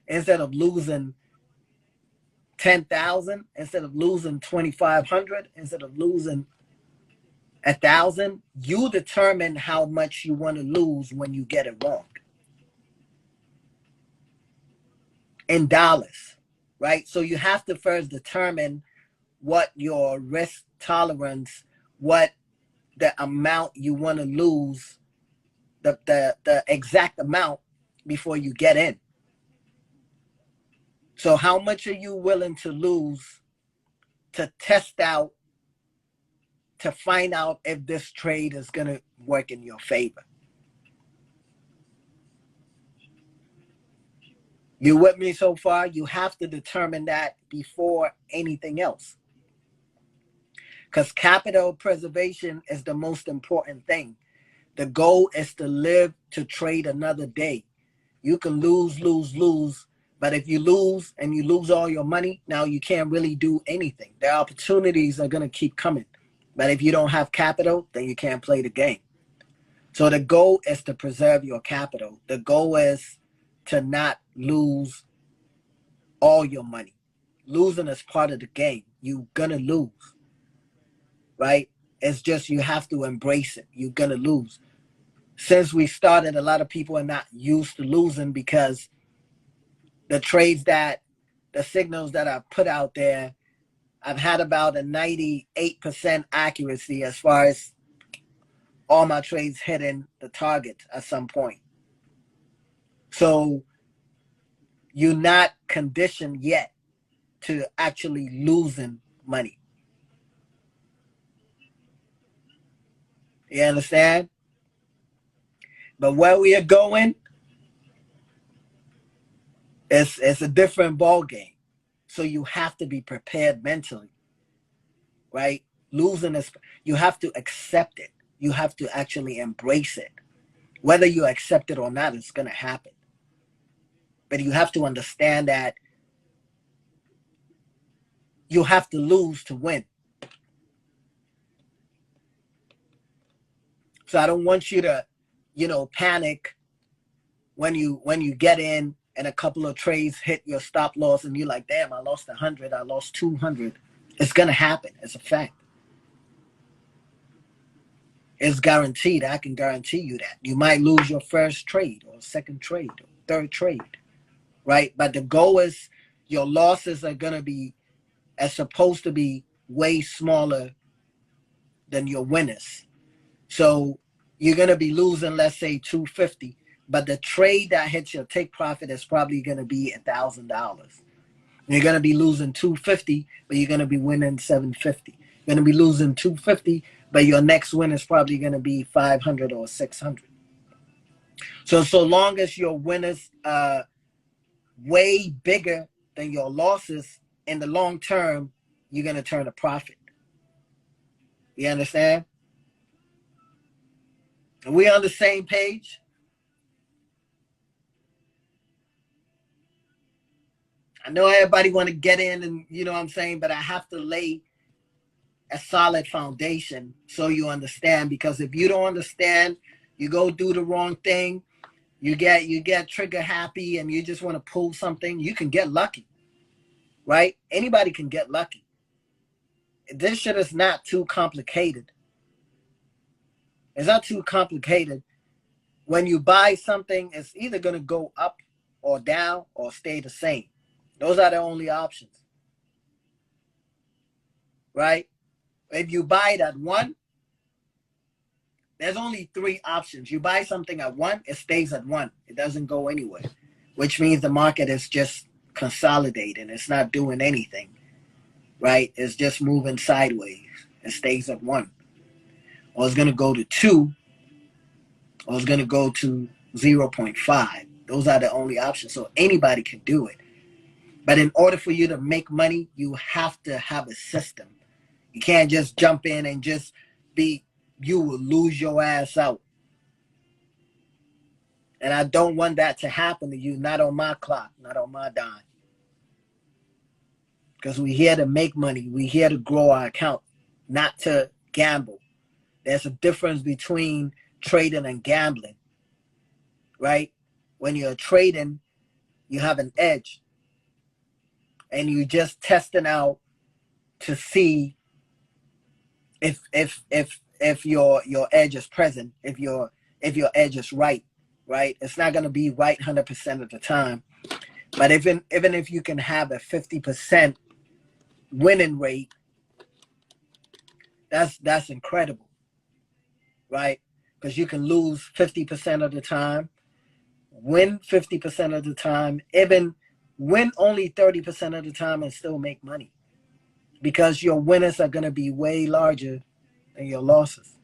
instead of losing 10,000, instead of losing 2,500, instead of losing 1,000, you determine how much you want to lose when you get it wrong. In dollars, right? So you have to first determine what your risk tolerance, what the amount you want to lose, the exact amount before you get in. So how much are you willing to lose to test out, to find out if this trade is going to work in your favor? You with me so far? You have to determine that before anything else. Because capital preservation is the most important thing. The goal is to live to trade another day. You can lose, but if you lose and you lose all your money, now you can't really do anything. The opportunities are going to keep coming. But if you don't have capital, then you can't play the game. So the goal is to preserve your capital. The goal is to not lose all your money. Losing is part of the game. You're going to lose, right? It's just you have to embrace it. You're going to lose. Since we started, a lot of people are not used to losing because the trades that, the signals that I put out there, I've had about a 98% accuracy as far as all my trades hitting the target at some point. So you're not conditioned yet to actually losing money. You understand? But where we are going, it's a different ball game. So you have to be prepared mentally, right? Losing is, you have to accept it. You have to actually embrace it. Whether you accept it or not, it's going to happen. But you have to understand that you have to lose to win. So I don't want you to, panic when you get in and a couple of trades hit your stop loss and you're like, damn, I lost 100, I lost 200. It's going to happen. It's a fact. It's guaranteed. I can guarantee you that. You might lose your first trade or second trade or third trade, right? But the goal is your losses are going to be, as supposed to be, way smaller than your winners. So you're going to be losing, let's say, 250, but the trade that hits your take profit is probably going to be $1,000. You're going to be losing 250, but you're going to be winning 750. You're going to be losing 250, but your next win is probably going to be 500 or 600. So long as your winners are way bigger than your losses, in the long term, you're going to turn a profit. You understand? Are we on the same page? I know everybody want to get in and, you know what I'm saying, but I have to lay a solid foundation so you understand, because if you don't understand, you go do the wrong thing, you get trigger happy and you just want to pull something, you can get lucky, right? Anybody can get lucky. This shit is not too complicated. It's not too complicated. When you buy something, it's either going to go up or down or stay the same. Those are the only options, right? If you buy it at 1, there's only 3 options. You buy something at 1, it stays at 1. It doesn't go anywhere, which means the market is just consolidating. It's not doing anything, right? It's just moving sideways. It stays at 1. Or it's going to go to 2, or it's going to go to 0.5. Those are the only options. So anybody can do it. But in order for you to make money, you have to have a system. You can't just jump in and just be, you will lose your ass out. And I don't want that to happen to you, not on my clock, not on my dime. Because we're here to make money. We're here to grow our account, not to gamble. There's a difference between trading and gambling, right? When you're trading, You have an edge, and you just testing out to see if your edge is present, if your edge is right, right? It's not gonna be right 100% of the time, but even if you can have a 50% winning rate, that's incredible, right? Because you can lose 50% of the time, win 50% of the time, even win only 30% of the time and still make money, because your winners are going to be way larger than your losses.